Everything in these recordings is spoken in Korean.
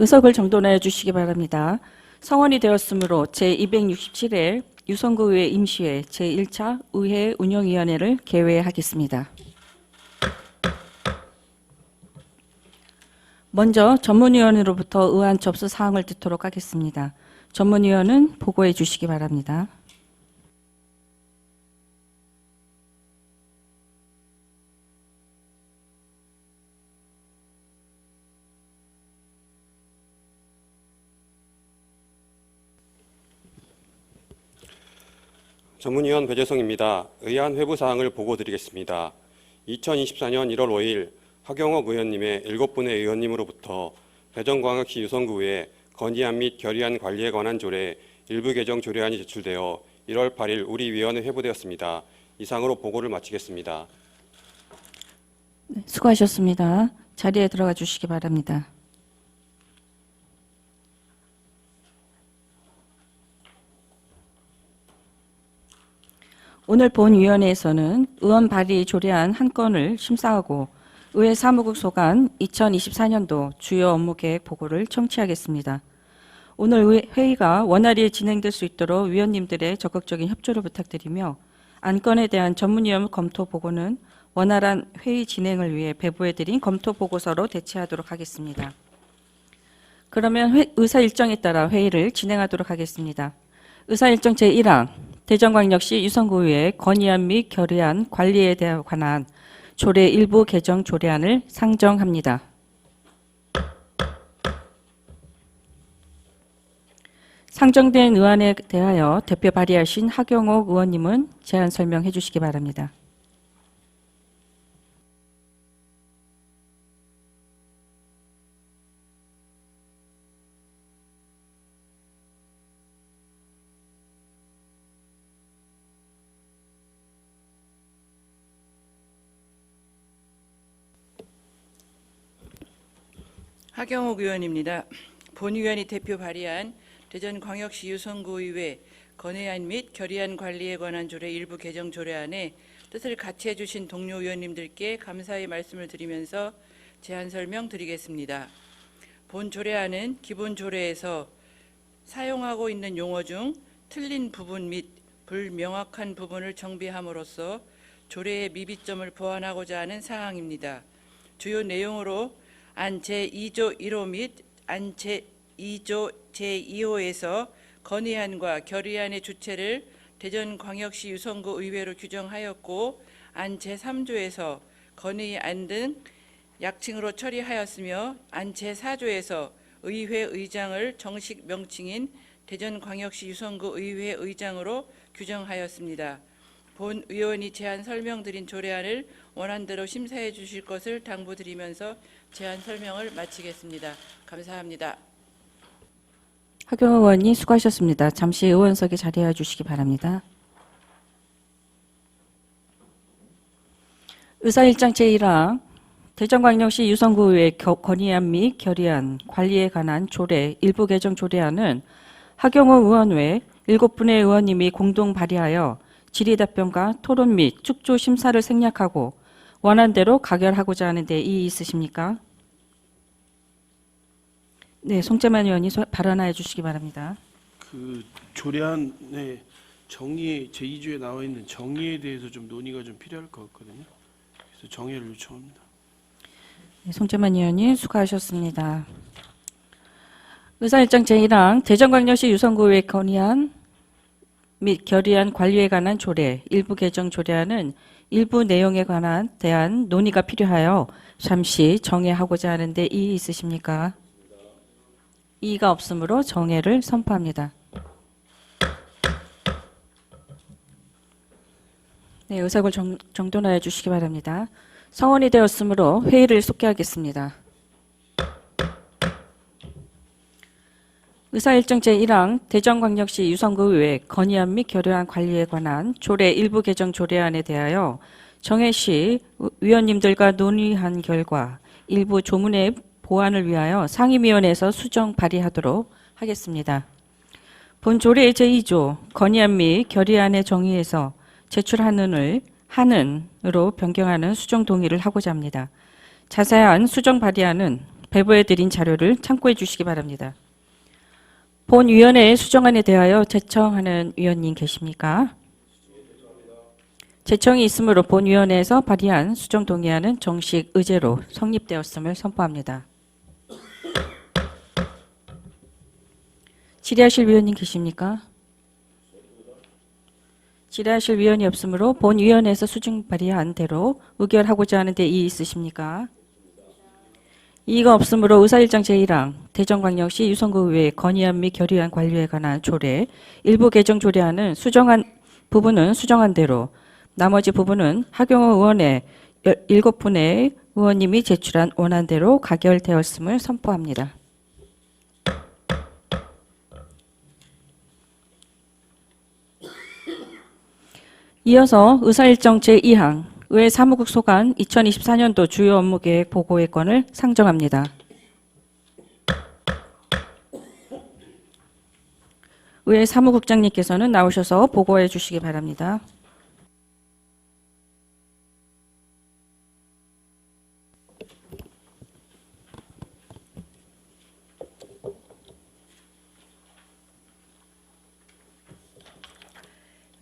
의석을 정돈하여 주시기 바랍니다. 성원이 되었으므로 제267회 유성구의회 임시회 제1차 의회 운영위원회를 개회하겠습니다. 먼저 전문위원으로부터 의안 접수 사항을 듣도록 하겠습니다. 전문위원은 보고해 주시기 바랍니다. 전문위원 배재성입니다. 의안 회부 사항을 보고드리겠습니다. 2024년 1월 5일 하경옥 의원님의 7분의 의원님으로부터 대전광역시 유성구에 건의안 및 결의안 관리에 관한 조례 일부 개정 조례안이 제출되어 1월 8일 우리 위원회 회부되었습니다. 이상으로 보고를 마치겠습니다. 네, 수고하셨습니다. 자리에 들어가 주시기 바랍니다. 오늘 본위원회에서는 의원 발의 조례안 한 건을 심사하고 의회 사무국 소관 2024년도 주요 업무 계획 보고를 청취하겠습니다. 오늘 회의가 원활히 진행될 수 있도록 위원님들의 적극적인 협조를 부탁드리며 안건에 대한 전문위원 검토 보고는 원활한 회의 진행을 위해 배부해드린 검토 보고서로 대체하도록 하겠습니다. 그러면 의사 일정에 따라 회의를 진행하도록 하겠습니다. 의사 일정 제1항 대전광역시 유성구의회 건의안 및 결의안 관리에 관한 조례 일부 개정 조례안을 상정합니다. 상정된 의안에 대하여 대표 발의하신 하경옥 의원님은 제안 설명해 주시기 바랍니다. 하경옥 의원입니다. 본위원이 대표 발의한 대전광역시 유성구의회 건의안 및 결의안 관리에 관한 조례 일부 개정 조례안에 뜻을 같이 해주신 동료 의원님들께 감사의 말씀을 드리면서 제안 설명 드리겠습니다. 본 조례안은 기본 조례에서 사용하고 있는 용어 중 틀린 부분 및 불명확한 부분을 정비함으로써 조례의 미비점을 보완하고자 하는 사항입니다. 주요 내용으로 안 제2조 1호 및 안 제2조 제2호에서 건의안과 결의안의 주체를 대전광역시 유성구 의회로 규정하였고 안 제3조에서 건의안 등 약칭으로 처리하였으며 안 제4조에서 의회 의장을 정식 명칭인 대전광역시 유성구 의회 의장으로 규정하였습니다. 본 의원이 제안 설명드린 조례안을 원안대로 심사해 주실 것을 당부드리면서 제안 설명을 마치겠습니다. 감사합니다. 하경옥 의원님 수고하셨습니다. 잠시 의원석에 자리해 주시기 바랍니다. 의사일정 제1항 대전광역시 유성구의회 건의안 및 결의안 관리에 관한 조례 일부 개정 조례안은 하경옥 의원 외 7분의 의원님이 공동 발의하여 질의답변과 토론 및 축조 심사를 생략하고 원안대로 가결하고자 하는데 이의 있으십니까? 네, 송재만 의원이 발언하여 주시기 바랍니다. 그 조례안의 정의 제2조에 나와 있는 정의에 대해서 좀 논의가 좀 필요할 것 같거든요. 그래서 정의를 요청합니다. 네, 송재만 의원님 수고하셨습니다. 의사일정 제1항 대전광역시 유성구의회 건의안 및 결의안 관리에 관한 조례 일부 개정 조례안은 일부 내용에 대한 논의가 필요하여 잠시 정회하고자 하는데 이의 있으십니까? 이의가 없으므로 정회를 선포합니다. 네, 의석을 정돈하여 주시기 바랍니다. 성원이 되었으므로 회의를 속개하겠습니다. 의사일정 제1항 대전광역시 유성구의회 건의안 및 결의안 관리에 관한 조례 일부 개정 조례안에 대하여 정회 시 위원님들과 논의한 결과 일부 조문의 보완을 위하여 상임위원회에서 수정 발의하도록 하겠습니다. 본 조례 제2조 건의안 및 결의안의 정의에서 제출하는을 하는으로 변경하는 수정 동의를 하고자 합니다. 자세한 수정 발의안은 배부해드린 자료를 참고해 주시기 바랍니다. 본 위원회의 수정안에 대하여 제청하는 위원님 계십니까? 제청이 있으므로 본 위원회에서 발의한 수정 동의안은 정식 의제로 성립되었음을 선포합니다. 질의하실 위원님 계십니까? 질의하실 위원이 없으므로 본 위원회에서 수정 발의한 대로 의결하고자 하는데 이의 있으십니까? 이의가 없으므로 의사일정 제1항 대전광역시 유성구의회 건의안 및 결의안 관리에 관한 조례 일부 개정 조례안은 수정한 부분은 수정한 대로 나머지 부분은 하경호 의원의 7분의 의원님이 제출한 원안대로 가결되었음을 선포합니다. 이어서 의사일정 제2항 의회 사무국 소관 2024년도 주요 업무계획 보고의 건을 상정합니다. 의회 사무국장님께서는 나오셔서 보고해 주시기 바랍니다.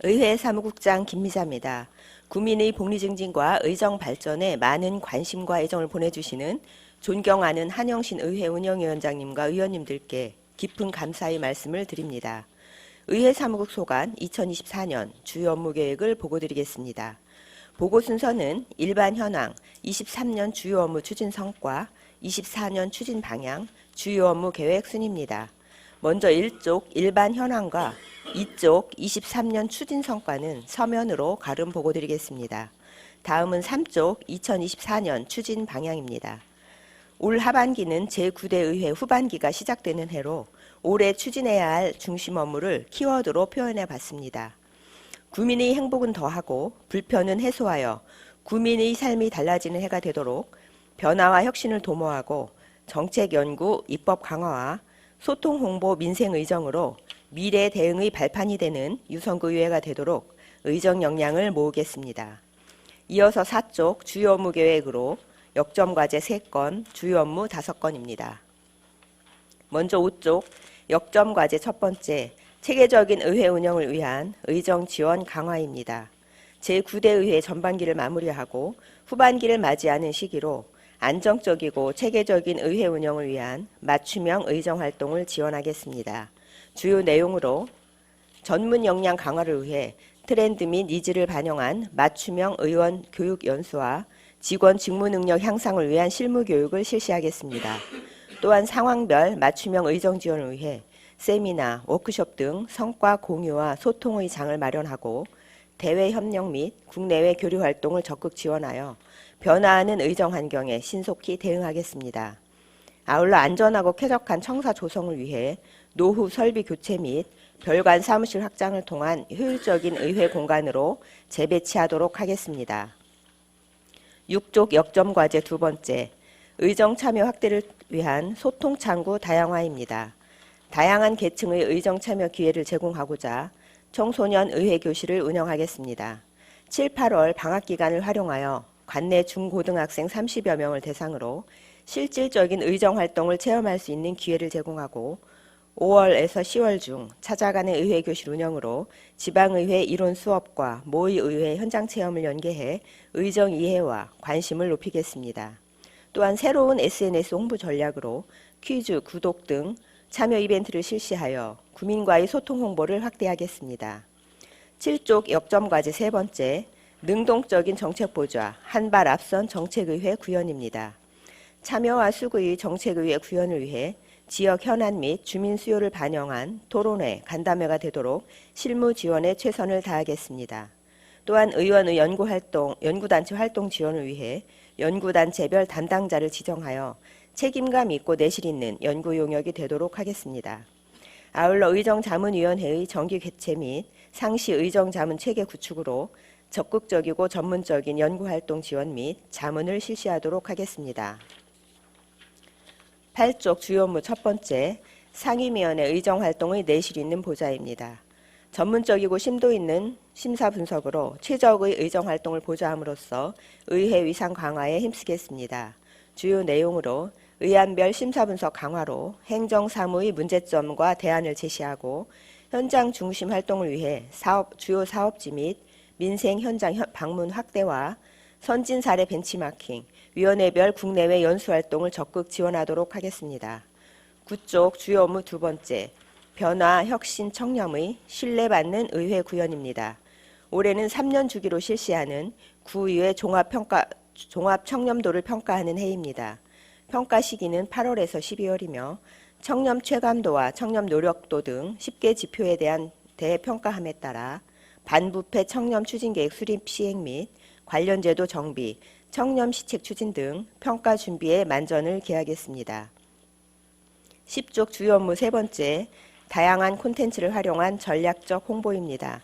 의회 사무국장 김미자입니다. 국민의 복리 증진과 의정 발전에 많은 관심과 애정을 보내주시는 존경하는 한영신 의회 운영위원장님과 의원님들께 깊은 감사의 말씀을 드립니다. 의회 사무국 소관 2024년 주요 업무 계획을 보고드리겠습니다. 보고 순서는 일반 현황, 23년 주요 업무 추진 성과, 24년 추진 방향, 주요 업무 계획 순입니다. 먼저 1쪽 일반 현황과 2쪽 23년 추진 성과는 서면으로 가름 보고드리겠습니다. 다음은 3쪽 2024년 추진 방향입니다. 올 하반기는 제9대 의회 후반기가 시작되는 해로 올해 추진해야 할 중심 업무를 키워드로 표현해 봤습니다. 국민의 행복은 더하고 불편은 해소하여 국민의 삶이 달라지는 해가 되도록 변화와 혁신을 도모하고 정책 연구, 입법 강화와 소통 홍보 민생 의정으로 미래 대응의 발판이 되는 유성구의회가 되도록 의정 역량을 모으겠습니다. 이어서 4쪽 주요 업무 계획으로 역점 과제 3건, 주요 업무 5건입니다. 먼저 5쪽 역점 과제 첫 번째, 체계적인 의회 운영을 위한 의정 지원 강화입니다. 제9대 의회 전반기를 마무리하고 후반기를 맞이하는 시기로 안정적이고 체계적인 의회 운영을 위한 맞춤형 의정 활동을 지원하겠습니다. 주요 내용으로 전문 역량 강화를 위해 트렌드 및 니즈를 반영한 맞춤형 의원 교육 연수와 직원 직무 능력 향상을 위한 실무 교육을 실시하겠습니다. 또한 상황별 맞춤형 의정 지원을 위해 세미나, 워크숍 등 성과 공유와 소통의 장을 마련하고 대외 협력 및 국내외 교류 활동을 적극 지원하여 변화하는 의정 환경에 신속히 대응하겠습니다. 아울러 안전하고 쾌적한 청사 조성을 위해 노후 설비 교체 및 별관 사무실 확장을 통한 효율적인 의회 공간으로 재배치하도록 하겠습니다. 6쪽 역점 과제 두 번째, 의정 참여 확대를 위한 소통 창구 다양화입니다. 다양한 계층의 의정 참여 기회를 제공하고자 청소년 의회 교실을 운영하겠습니다. 7, 8월 방학 기간을 활용하여 관내 중고등학생 30여 명을 대상으로 실질적인 의정 활동을 체험할 수 있는 기회를 제공하고 5월에서 10월 중 찾아가는 의회 교실 운영으로 지방의회 이론 수업과 모의의회 현장 체험을 연계해 의정 이해와 관심을 높이겠습니다. 또한 새로운 SNS 홍보 전략으로 퀴즈, 구독 등 참여 이벤트를 실시하여 국민과의 소통 홍보를 확대하겠습니다. 7쪽 역점 과제 세 번째, 능동적인 정책 보좌, 한 발 앞선 정책의회 구현입니다. 참여와 수구의 정책의회 구현을 위해 지역 현안 및 주민 수요를 반영한 토론회, 간담회가 되도록 실무 지원에 최선을 다하겠습니다. 또한 의원의 연구단체 활동 지원을 위해 연구단체별 담당자를 지정하여 책임감 있고 내실 있는 연구 용역이 되도록 하겠습니다. 아울러 의정자문위원회의 정기 개최 및 상시 의정자문 체계 구축으로 적극적이고 전문적인 연구활동 지원 및 자문을 실시하도록 하겠습니다. 8쪽 주요 업무 첫 번째, 상임위원회 의정활동의 내실 있는 보좌입니다. 전문적이고 심도 있는 심사 분석으로 최적의 의정활동을 보좌함으로써 의회 위상 강화에 힘쓰겠습니다. 주요 내용으로 의안별 심사분석 강화로 행정사무의 문제점과 대안을 제시하고 현장 중심 활동을 위해 주요 사업지 및 민생 현장 방문 확대와 선진 사례 벤치마킹, 위원회별 국내외 연수 활동을 적극 지원하도록 하겠습니다. 9쪽 주요 업무 두 번째, 변화, 혁신, 청렴의 신뢰받는 의회 구현입니다. 올해는 3년 주기로 실시하는 구의회 종합 청렴도를 평가하는 해입니다. 평가 시기는 8월에서 12월이며 청렴 체감도와 청렴 노력도 등 10개 지표에 대한 대평가함에 따라 반부패 청렴 추진계획 수립 시행 및 관련 제도 정비, 청렴 시책 추진 등 평가 준비에 만전을 기하겠습니다. 10쪽 주요 업무 세 번째, 다양한 콘텐츠를 활용한 전략적 홍보입니다.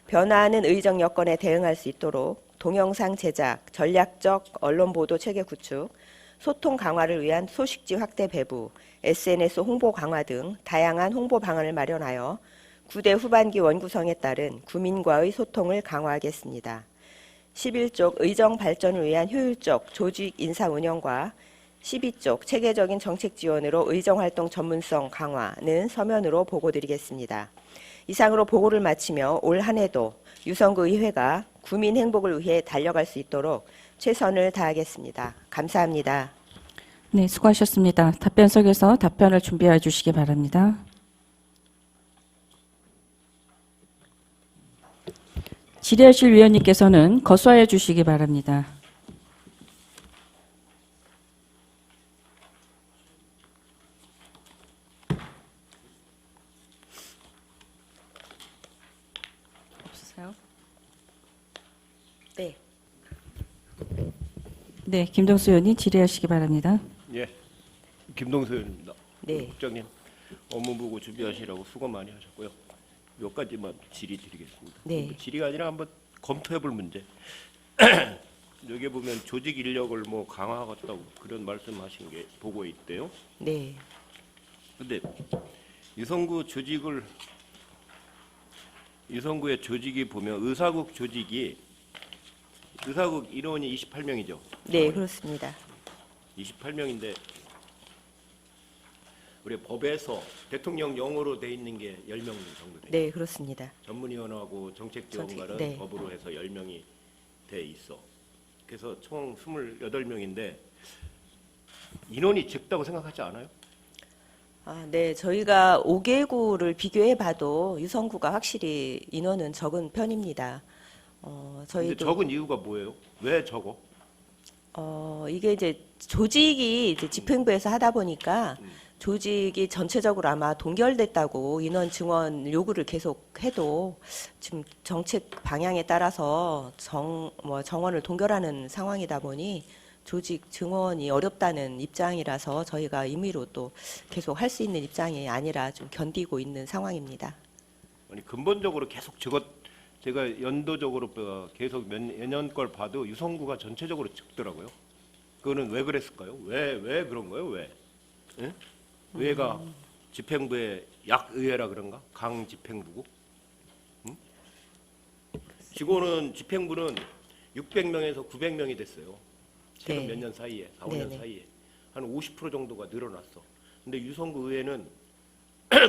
변화하는 의정 여건에 대응할 수 있도록 동영상 제작, 전략적 언론 보도 체계 구축, 소통 강화를 위한 소식지 확대 배부, SNS 홍보 강화 등 다양한 홍보 방안을 마련하여 9대 후반기 원구성에 따른 구민과의 소통을 강화하겠습니다. 11쪽 의정 발전을 위한 효율적 조직 인사 운영과 12쪽 체계적인 정책 지원으로 의정활동 전문성 강화는 서면으로 보고드리겠습니다. 이상으로 보고를 마치며 올 한 해도 유성구 의회가 구민 행복을 위해 달려갈 수 있도록 최선을 다하겠습니다. 감사합니다. 네, 수고하셨습니다. 답변석에서 답변을 준비해 주시기 바랍니다. 질의하실 위원님께서는 거수하여 주시기 바랍니다. 없으세요? 네. 네, 김동수 의원님 질의하시기 바랍니다. 예, 김동수 의원입니다. 네. 국장님 업무 보고 준비하시라고 수고 많이 하셨고요. 몇 가지만 질의 드리겠습니다. 네. 질의가 아니라 한번 검토해볼 문제. 여기 보면 조직 인력을 뭐 강화하겠다고 그런 말씀하신 게 보고에 있대요. 네. 근데 유성구의 조직이 보면 의사국 인원이 28명이죠. 네, 그렇습니다. 28명인데 우리 법에서 대통령령으로 돼 있는 게 10명 정도 돼요. 네, 그렇습니다. 전문위원하고 정책지원관은 네. 법으로 해서 10명이 돼 있어. 그래서 총 28명인데 인원이 적다고 생각하지 않아요? 네, 저희가 5개구를 비교해 봐도 유성구가 확실히 인원은 적은 편입니다. 근데 저희도 적은 이유가 뭐예요? 왜 적어? 이게 이제 조직이 이제 집행부에서 하다 보니까 조직이 전체적으로 아마 동결됐다고 인원 증원 요구를 계속 해도 지금 정책 방향에 따라서 정원을 동결하는 상황이다 보니 조직 증원이 어렵다는 입장이라서 저희가 임의로 또 계속 할 수 있는 입장이 아니라 좀 견디고 있는 상황입니다. 아니 근본적으로 계속 제가 연도적으로 계속 몇 년 걸 봐도 유성구가 전체적으로 적더라고요. 그거는 왜 그랬을까요? 왜 그런 거예요? 왜? 예? 의회가 집행부의 약의회라 그런가? 강집행부고? 응? 지고는 집행부는 600명에서 900명이 됐어요. 최근 네. 몇 년 사이에, 4, 5년 네네. 사이에 한 50% 정도가 늘어났어. 근데 유성구 의회는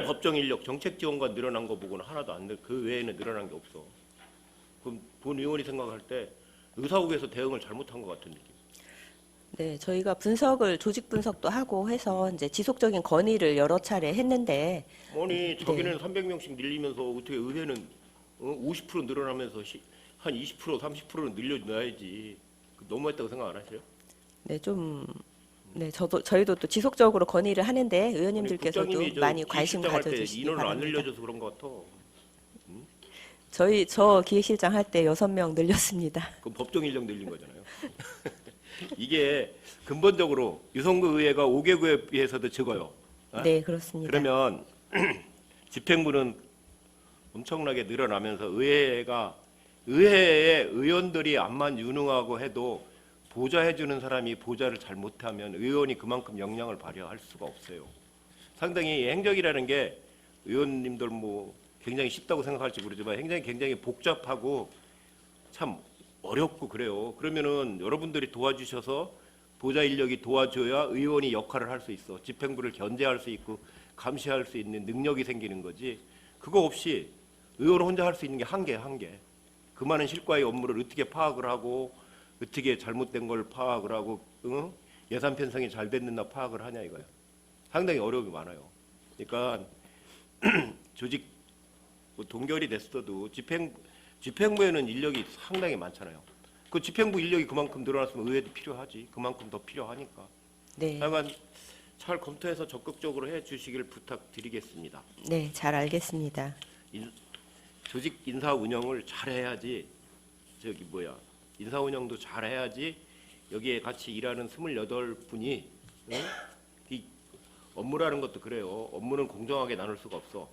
법정 인력, 정책 지원관 늘어난 거 보고는 하나도 안 그 외에는 늘어난 게 없어. 그럼 본 의원이 생각할 때 의사국에서 대응을 잘못한 것 같은 느낌. 네, 저희가 조직 분석도 하고 해서 이제 지속적인 건의를 여러 차례 했는데, 아니 자기는 300명씩 늘리면서 어떻게 의회는 50% 늘어나면서 한 20%, 30%는 늘려놔야지. 너무했다고 생각 안 하세요? 네, 저희도 또 지속적으로 건의를 하는데 의원님들께서도 국장님이 많이 관심 기획실장 할 때 가져주시기 인원을 안 바랍니다. 늘려줘서 그런 것 같아. 저 기획실장 할 때 6명 늘렸습니다. 그 법정 인력 늘린 거잖아요. 이게 근본적으로 유성구 의회가 5개구에 비해서도 적어요. 어? 네, 그렇습니다. 그러면 집행부는 엄청나게 늘어나면서 의회에 의원들이 암만 유능하고 해도 보좌해주는 사람이 보좌를 잘 못하면 의원이 그만큼 역량을 발휘할 수가 없어요. 상당히 행정이라는 게 의원님들 뭐 굉장히 쉽다고 생각할지 모르지만 굉장히 복잡하고 참 어렵고 그래요. 그러면은 여러분들이 도와주셔서 보좌 인력이 도와줘야 의원이 역할을 할 수 있어. 집행부를 견제할 수 있고 감시할 수 있는 능력이 생기는 거지. 그거 없이 의원 혼자 할 수 있는 게 한계. 그 많은 실과의 업무를 어떻게 파악을 하고 어떻게 잘못된 걸 파악을 하고 예산 편성이 잘 됐는가 파악을 하냐 이거야. 상당히 어려움이 많아요. 그러니까 조직 뭐 동결이 됐어도 집행부에는 인력이 상당히 많잖아요. 그 집행부 인력이 그만큼 늘어났으면 의회도 필요하지. 그만큼 더 필요하니까. 네. 다만 잘 검토해서 적극적으로 해 주시기를 부탁드리겠습니다. 네, 잘 알겠습니다. 조직 인사 운영을 잘해야지 인사 운영도 잘해야지 여기에 같이 일하는 28분이 이 업무라는 것도 그래요. 업무는 공정하게 나눌 수가 없어.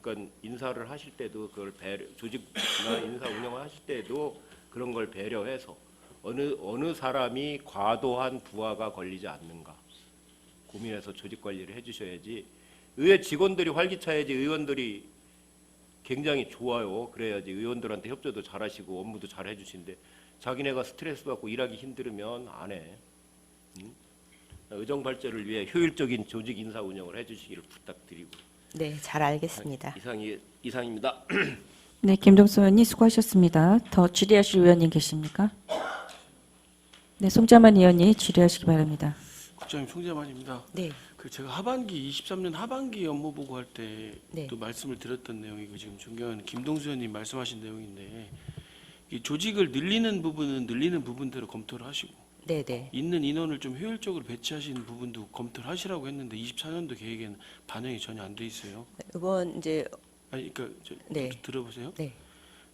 그러니까 인사를 하실 때도 그걸 조직이나 인사 운영을 하실 때도 그런 걸 배려해서 어느 사람이 과도한 부하가 걸리지 않는가 고민해서 조직 관리를 해주셔야지. 의회 직원들이 활기차야지 의원들이 굉장히 좋아요. 그래야지 의원들한테 협조도 잘하시고 업무도 잘 해주시는데 자기네가 스트레스 받고 일하기 힘들으면 안 해. 의정 발전을 위해 효율적인 조직 인사 운영을 해주시기를 부탁드리고. 네, 잘 알겠습니다. 이상입니다. 네, 김동수 의원님 수고하셨습니다. 더 질의하실 의원님 계십니까? 네, 송자만 의원님 질의하시기 바랍니다. 국장님 송재만입니다. 네, 제가 하반기 23년 하반기 업무 보고할 때 네. 또 말씀을 드렸던 내용이고 지금 존경하는 김동수 의원님 말씀하신 내용인데 이 조직을 늘리는 부분은 늘리는 부분대로 검토를 하시고 네, 네. 있는 인원을 좀 효율적으로 배치하시는 부분도 검토를 하시라고 했는데 24년도 계획에는 반영이 전혀 안 돼 있어요. 이번 이제 아니 그러니까 네. 들어보세요. 네,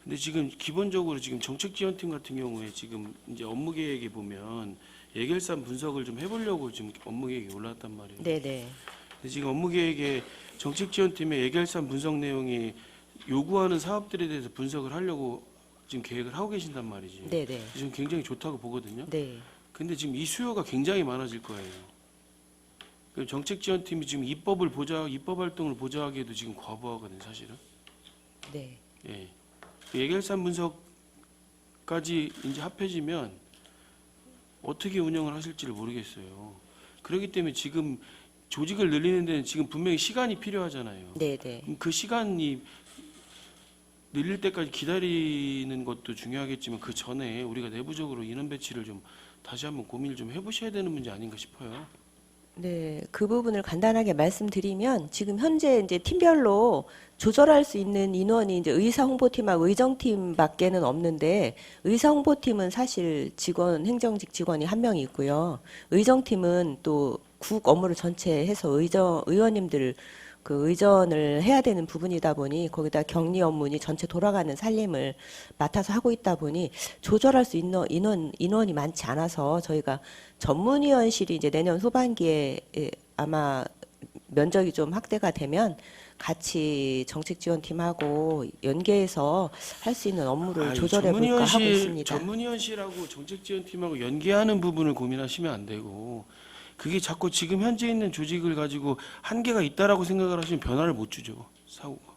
근데 지금 기본적으로 지금 정책지원팀 같은 경우에 지금 이제 업무 계획에 보면 예결산 분석을 좀 해보려고 지금 업무 계획이 올라왔단 말이에요. 네, 네. 근데 지금 업무 계획에 정책지원팀의 예결산 분석 내용이 요구하는 사업들에 대해서 분석을 하려고 지금 계획을 하고 계신단 말이지. 네, 네. 지금 굉장히 좋다고 보거든요. 네. 근데 지금 이 수요가 굉장히 많아질 거예요. 그럼 정책지원팀이 지금 입법 활동을 보좌하기에도 지금 과부하거든요, 사실은. 네. 예. 예결산 분석까지 이제 합해지면 어떻게 운영을 하실지를 모르겠어요. 그렇기 때문에 지금 조직을 늘리는 데는 지금 분명히 시간이 필요하잖아요. 네, 네. 그럼 그 시간이 늘릴 때까지 기다리는 것도 중요하겠지만 그 전에 우리가 내부적으로 인원 배치를 좀 다시 한번 고민을 좀 해보셔야 되는 문제 아닌가 싶어요. 네, 그 부분을 간단하게 말씀드리면 지금 현재 이제 팀별로 조절할 수 있는 인원이 이제 의사 홍보팀하고 의정팀밖에는 없는데 의사 홍보팀은 사실 행정직 직원이 한 명이 있고요. 의정팀은 또 국 업무를 전체 해서 의원님들 그 의전을 해야 되는 부분이다 보니 거기다 격리 업무니 전체 돌아가는 살림을 맡아서 하고 있다 보니 조절할 수 있는 인원이 많지 않아서 저희가 전문위원실이 이제 내년 후반기에 아마 면적이 좀 확대가 되면 같이 정책지원팀하고 연계해서 할 수 있는 업무를 조절해 볼까 하고 있습니다. 전문위원실하고 정책지원팀하고 연계하는 부분을 고민하시면 안 되고 그게 자꾸 지금 현재 있는 조직을 가지고 한계가 있다라고 생각을 하시면 변화를 못 주죠. 사고가.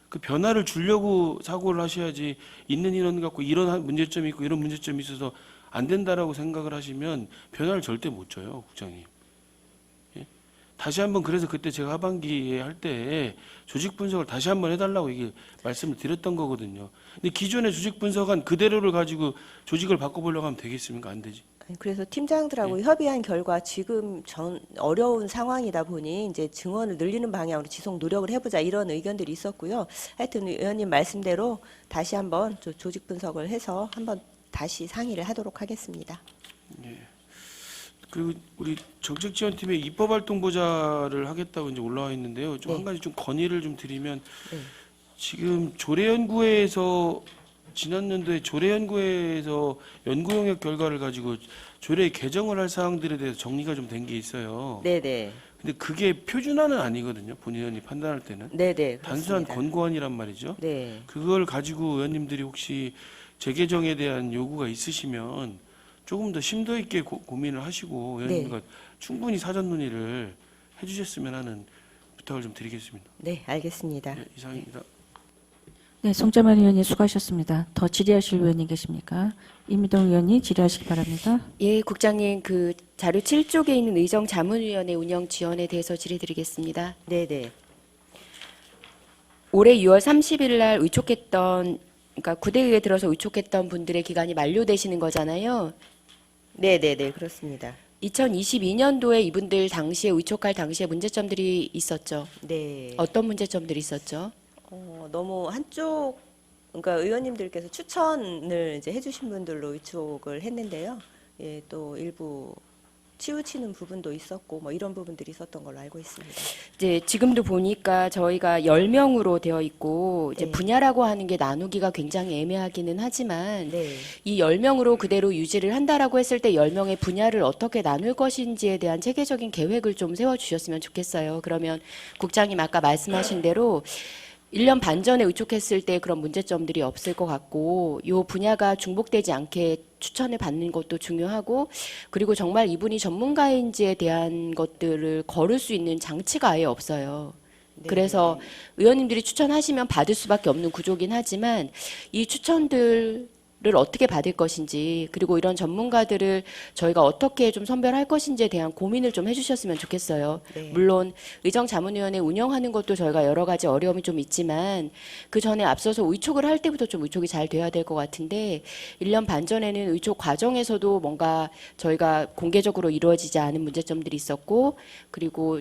그 변화를 주려고 사고를 하셔야지 있는 인원 갖고 이런 문제점이 있고 이런 문제점이 있어서 안 된다라고 생각을 하시면 변화를 절대 못 줘요, 국장님. 예? 다시 한번 그래서 그때 제가 하반기에 할 때 조직 분석을 다시 한번 해달라고 이게 말씀을 드렸던 거거든요. 근데 기존의 조직 분석한 그대로를 가지고 조직을 바꿔보려고 하면 되겠습니까? 안 되지. 그래서 팀장들하고 협의한 결과 지금 어려운 상황이다 보니 이제 증원을 늘리는 방향으로 지속 노력을 해보자 이런 의견들이 있었고요. 하여튼 의원님 말씀대로 다시 한번 조직 분석을 해서 한번 다시 상의를 하도록 하겠습니다. 예. 그리고 우리 정책지원팀의 입법활동보좌를 하겠다고 이제 올라와 있는데요. 좀 네. 한 가지 좀 건의를 좀 드리면 네. 지금 조례연구회에서 지난 연도에 조례연구회에서 연구 용역 결과를 가지고 조례 개정을 할 사항들에 대해서 정리가 좀 된 게 있어요. 네네. 근데 그게 표준화는 아니거든요. 본인 의원이 판단할 때는 네네. 단순한 그렇습니다. 권고안이란 말이죠. 네. 그걸 가지고 의원님들이 혹시 재개정에 대한 요구가 있으시면 조금 더 심도 있게 고민을 하시고 의원님과 충분히 사전 논의를 해주셨으면 하는 부탁을 좀 드리겠습니다. 네, 알겠습니다. 네, 이상입니다. 네, 송재만 의원님 수고하셨습니다. 더 질의하실 의원님 계십니까? 이미동 의원님 질의하시기 바랍니다. 예, 국장님, 그 자료 7쪽에 있는 의정자문위원회 운영 지원에 대해서 질의드리겠습니다. 네네. 올해 6월 30일 날 의촉했던, 그러니까 구대의회 들어서 의촉했던 분들의 기간이 만료되시는 거잖아요. 네네네, 그렇습니다. 2022년도에 이분들 당시에 의촉할 당시에 문제점들이 있었죠. 네. 어떤 문제점들이 있었죠? 너무 한쪽, 그러니까 의원님들께서 추천을 이제 해주신 분들로 의촉을 했는데요. 예, 또 일부 치우치는 부분도 있었고, 뭐 이런 부분들이 있었던 걸로 알고 있습니다. 이제 지금도 보니까 저희가 10명으로 되어 있고 이제 네. 분야라고 하는 게 나누기가 굉장히 애매하기는 하지만 네. 이 10명으로 그대로 유지를 한다라고 했을 때 10명의 분야를 어떻게 나눌 것인지에 대한 체계적인 계획을 좀 세워주셨으면 좋겠어요. 그러면 국장님 아까 말씀하신 대로 1년 반 전에 의촉했을 때 그런 문제점들이 없을 것 같고 요 분야가 중복되지 않게 추천을 받는 것도 중요하고 그리고 정말 이분이 전문가인지에 대한 것들을 거를 수 있는 장치가 아예 없어요. 그래서 의원님들이 추천하시면 받을 수밖에 없는 구조긴 하지만 이 추천들을 어떻게 받을 것인지 그리고 이런 전문가들을 저희가 어떻게 좀 선별할 것인지에 대한 고민을 좀 해주셨으면 좋겠어요. 네. 물론 의정자문위원회 운영하는 것도 저희가 여러 가지 어려움이 좀 있지만 그 전에 앞서서 의촉을 할 때부터 좀 의촉이 잘 돼야 될 것 같은데 1년 반 전에는 의촉 과정에서도 뭔가 저희가 공개적으로 이루어지지 않은 문제점들이 있었고 그리고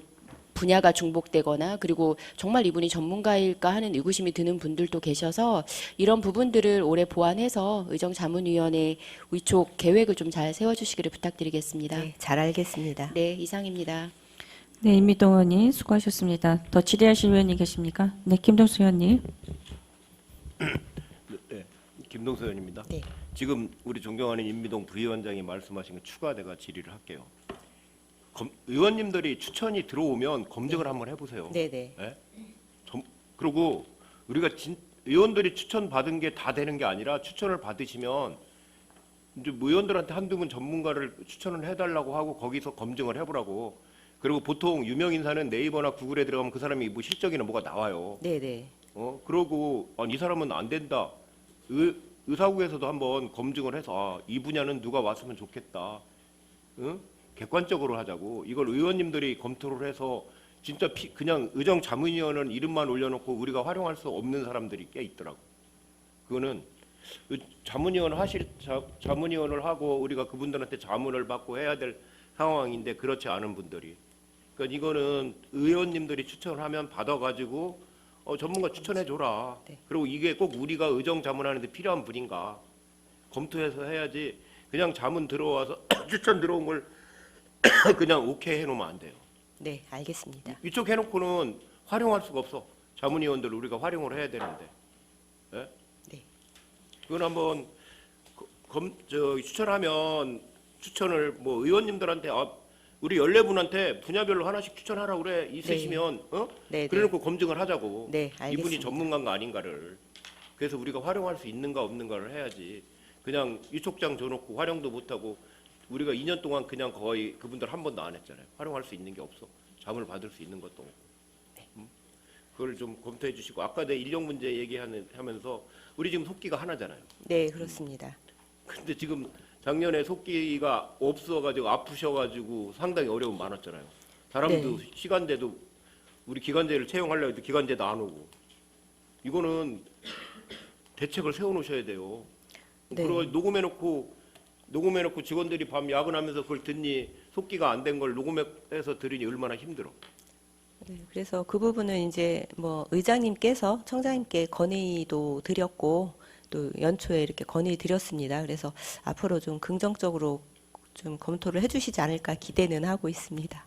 분야가 중복되거나 그리고 정말 이분이 전문가일까 하는 의구심이 드는 분들도 계셔서 이런 부분들을 올해 보완해서 의정자문위원회 의촉 계획을 좀 잘 세워주시기를 부탁드리겠습니다. 네, 잘 알겠습니다. 네, 이상입니다. 네, 임미동 의원님 수고하셨습니다. 더 질의하실 의원님 계십니까? 네, 김동수 의원님. 네, 김동수 의원입니다. 네. 지금 우리 존경하는 임미동 부위원장이 말씀하신 거 추가돼가 질의를 할게요. 의원님들이 추천이 들어오면 검증을 한번 해보세요. 네네. 예? 그리고 우리가 의원들이 추천 받은 게 다 되는 게 아니라 추천을 받으시면 이제 의원들한테 한두 분 전문가를 추천을 해달라고 하고 거기서 검증을 해보라고. 그리고 보통 유명 인사는 네이버나 구글에 들어가면 그 사람이 뭐 실적이나 뭐가 나와요. 네네. 그러고 이 사람은 안 된다. 의사국에서도 한번 검증을 해서 이 분야는 누가 왔으면 좋겠다. 응? 객관적으로 하자고. 이걸 의원님들이 검토를 해서 진짜 그냥 의정자문위원회는 이름만 올려놓고 우리가 활용할 수 없는 사람들이 꽤 있더라고. 그거는 자문위원을 하고 우리가 그분들한테 자문을 받고 해야 될 상황인데 그렇지 않은 분들이. 그러니까 이거는 의원님들이 추천을 하면 받아가지고 전문가 추천해줘라. 네. 그리고 이게 꼭 우리가 의정자문하는데 필요한 분인가 검토해서 해야지. 그냥 자문 들어와서 추천 들어온 걸 그냥 오케이 해놓으면 안 돼요. 네, 알겠습니다. 이쪽 해놓고는 활용할 수가 없어. 자문위원들을 우리가 활용을 해야 되는데. 예? 네. 그건 한번 추천하면 추천을 뭐 의원님들한테 우리 14분한테 분야별로 하나씩 추천하라 그래. 있으시면 네, 그래놓고 검증을 하자고. 네, 알겠습니다. 이분이 전문가인가 아닌가를. 그래서 우리가 활용할 수 있는가 없는가를 해야지. 그냥 유촉장 줘놓고 활용도 못하고 우리가 2년 동안 그냥 거의 그분들 한 번도 안 했잖아요. 활용할 수 있는 게 없어. 자문을 받을 수 있는 것도 없고. 그걸 좀 검토해 주시고 아까 내 인력 문제 얘기하면서 우리 지금 속기가 하나잖아요. 네, 그렇습니다. 근데 지금 작년에 속기가 없어가지고 아프셔가지고 상당히 어려움 많았잖아요. 사람도 시간제도 우리 기간제를 채용하려고 해도 기간제도 안 오고. 이거는 대책을 세워놓으셔야 돼요. 네. 그리고 녹음해놓고 직원들이 밤 야근하면서 그걸 듣니 속기가 안 된 걸 녹음해서 들으니 얼마나 힘들어. 네, 그래서 그 부분은 이제 뭐 의장님께서 청장님께 건의도 드렸고 또 연초에 이렇게 건의 드렸습니다. 그래서 앞으로 좀 긍정적으로 좀 검토를 해주시지 않을까 기대는 하고 있습니다.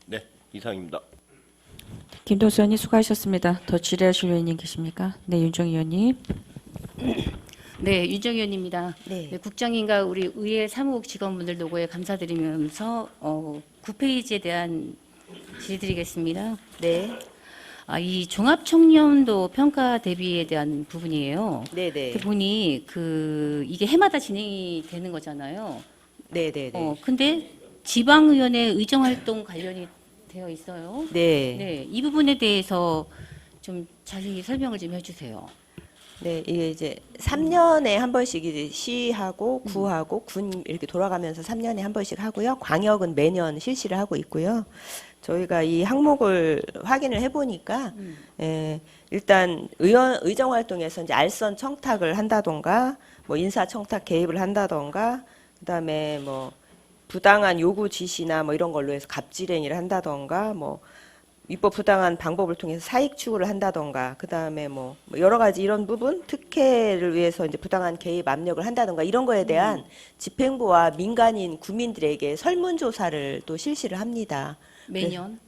네, 이상입니다. 김동수 의원님 수고하셨습니다. 더 질의하실 의원님 계십니까? 네, 윤정 의원님. 네, 윤정 의원입니다. 네. 네, 국장님과 우리 의회 사무국 직원분들 노고에 감사드리면서 9페이지에 대한 질의드리겠습니다. 네, 이 종합청년도 평가 대비에 대한 부분이에요. 네네, 보니 이게 해마다 진행이 되는 거잖아요. 네네네, 근데 지방의원의 의정활동 관련이 되어 있어요. 네. 네, 이 부분에 대해서 좀 자세히 설명을 좀 해주세요. 네, 이게 이제 3년에 한 번씩 이제 시하고 구하고 군 이렇게 돌아가면서 3년에 한 번씩 하고요. 광역은 매년 실시를 하고 있고요. 저희가 이 항목을 확인을 해보니까 일단 의정 활동에서 이제 알선 청탁을 한다던가 뭐 인사 청탁 개입을 한다던가 그다음에 뭐 부당한 요구 지시나 뭐 이런 걸로 해서 갑질행위를 한다던가 뭐 위법 부당한 방법을 통해서 사익 추구를 한다던가 그다음에 뭐 여러 가지 이런 부분 특혜를 위해서 이제 부당한 개입 압력을 한다던가 이런 거에 대한 집행부와 민간인 구민들에게 설문조사를 또 실시를 합니다. 매년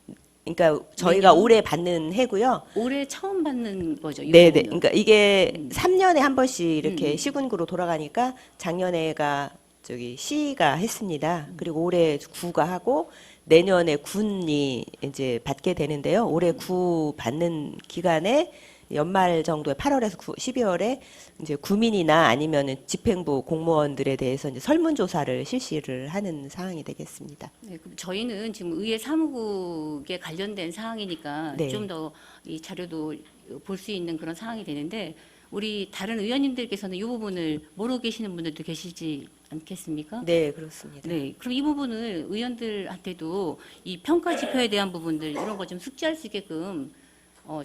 그러니까 저희가 매년? 올해 받는 해고요. 올해 처음 받는 거죠. 이 네네. 부분은. 그러니까 이게 3년에 한 번씩 이렇게 시군구로 돌아가니까 작년에가 저기 시가 했습니다. 그리고 올해 구가 하고 내년에 군이 이제 받게 되는데요. 올해 구 받는 기간에 연말 정도에 8월에서 12월에 이제 구민이나 아니면은 집행부 공무원들에 대해서 이제 설문조사를 실시를 하는 상황이 되겠습니다. 네, 그럼 저희는 지금 의회 사무국에 관련된 사항이니까 네. 좀 더 이 자료도 볼 수 있는 그런 상황이 되는데 우리 다른 의원님들께서는 이 부분을 모르고 계시는 분들도 계시지 않겠습니까? 네, 그렇습니다. 네, 그럼 이 부분을 의원들한테도 이 평가 지표에 대한 부분들 이런 거 좀 숙지할 수 있게끔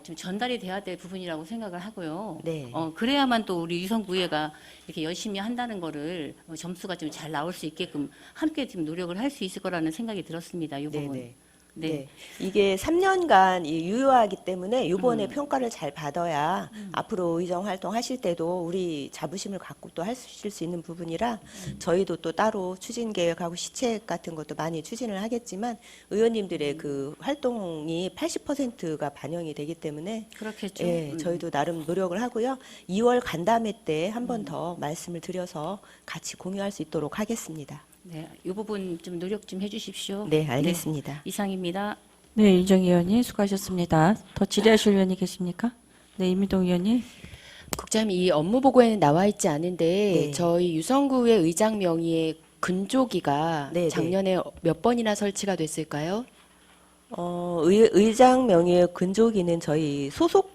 좀 전달이 돼야 될 부분이라고 생각을 하고요. 네. 그래야만 또 우리 유성구회가 이렇게 열심히 한다는 거를 점수가 좀 잘 나올 수 있게끔 함께 좀 노력을 할 수 있을 거라는 생각이 들었습니다. 이 부분. 네네. 네. 네. 이게 3년간 유효하기 때문에 이번에 평가를 잘 받아야 앞으로 의정 활동하실 때도 우리 자부심을 갖고 또 하실 수 있는 부분이라 저희도 또 따로 추진 계획하고 시책 같은 것도 많이 추진을 하겠지만 의원님들의 그 활동이 80%가 반영이 되기 때문에 그렇겠죠. 예, 저희도 나름 노력을 하고요. 2월 간담회 때 한 번 더 말씀을 드려서 같이 공유할 수 있도록 하겠습니다. 네, 이 부분 좀 노력 좀 해주십시오. 네, 알겠습니다. 이상입니다. 네, 이정 의원님 수고하셨습니다. 더 질의하실 의원이 계십니까? 네, 이민동 의원님. 국장님 이 업무 보고에는 나와 있지 않은데 네. 저희 유성구의 의장 명의의 근조기가 네, 네. 작년에 몇 번이나 설치가 됐을까요? 의장 명의의 근조기는 저희 소속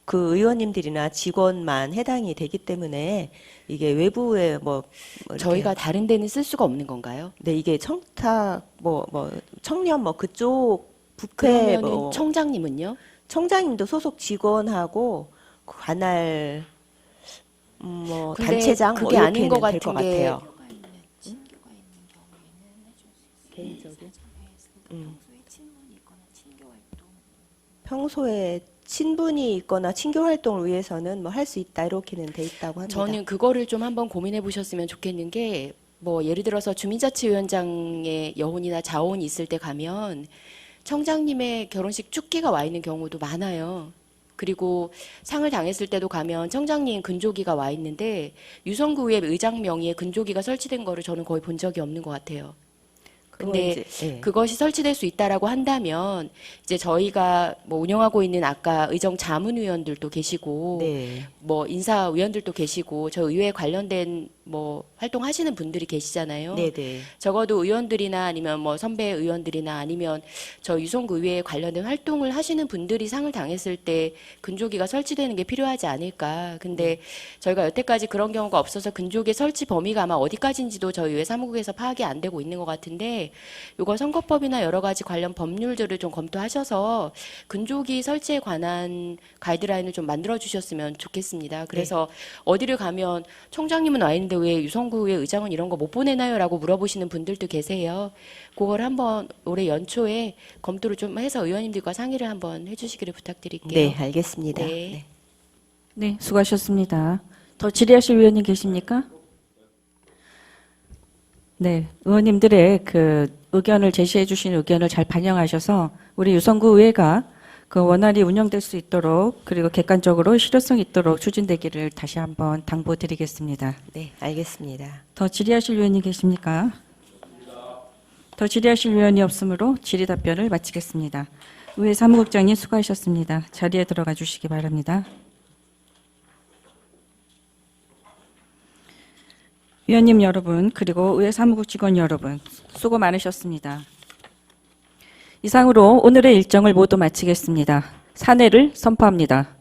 그 의원님들이나 직원만 해당이 되기 때문에 이게 외부에 뭐 이렇게 저희가 다른 데는 쓸 수가 없는 건가요? 네, 이게 청탁 뭐 청년 뭐 그쪽 부패 그러면은 뭐 청장님은요? 청장님도 소속 직원하고 관할 뭐 근데 단체장 뭐 그게 아닌 이렇게는 것 될 것 같은 게 같아요. 개인적인 평소에 친분이 있거나 친교 활동을 위해서는 뭐 할 수 있다 이렇게는 돼 있다고 합니다. 저는 그거를 좀 한번 고민해 보셨으면 좋겠는 게 뭐 예를 들어서 주민자치위원장의 여혼이나 자혼이 있을 때 가면 청장님의 결혼식 축기가 와 있는 경우도 많아요. 그리고 상을 당했을 때도 가면 청장님 근조기가 와 있는데 유성구의 의장 명의의 근조기가 설치된 거를 저는 거의 본 적이 없는 것 같아요. 근데 그건 이제, 예. 그것이 설치될 수 있다라고 한다면 이제 저희가 뭐 운영하고 있는 아까 의정 자문위원들도 계시고 네. 뭐 인사위원들도 계시고 저 의회에 관련된 뭐 활동하시는 분들이 계시잖아요. 네네. 적어도 의원들이나 아니면 뭐 선배 의원들이나 아니면 저 유성구 의회에 관련된 활동을 하시는 분들이 상을 당했을 때 근조기가 설치되는 게 필요하지 않을까. 근데 저희가 여태까지 그런 경우가 없어서 근조기 설치 범위가 아마 어디까지인지도 저희 의회 사무국에서 파악이 안 되고 있는 것 같은데 이거 선거법이나 여러 가지 관련 법률들을 좀 검토하셔서 근조기 설치에 관한 가이드라인을 좀 만들어 주셨으면 좋겠습니다. 그래서 어디를 가면 총장님은 와 있는데 왜 유성구의 의장은 이런 거 못 보내나요? 라고 물어보시는 분들도 계세요. 그걸 한번 올해 연초에 검토를 좀 해서 의원님들과 상의를 한번 해주시기를 부탁드릴게요. 네, 알겠습니다. 네. 네. 네, 수고하셨습니다. 더 질의하실 의원님 계십니까? 네, 의원님들의 그 의견을 제시해 주신 의견을 잘 반영하셔서 우리 유성구 의회가 그 원활히 운영될 수 있도록 그리고 객관적으로 실효성 있도록 추진되기를 다시 한번 당부드리겠습니다. 네, 알겠습니다. 더 질의하실 의원이 계십니까? 더 질의하실 의원이 없으므로 질의 답변을 마치겠습니다. 의회 사무국장님 수고하셨습니다. 자리에 들어가 주시기 바랍니다. 위원님 여러분 그리고 의회 사무국 직원 여러분 수고 많으셨습니다. 이상으로 오늘의 일정을 모두 마치겠습니다. 산회를 선포합니다.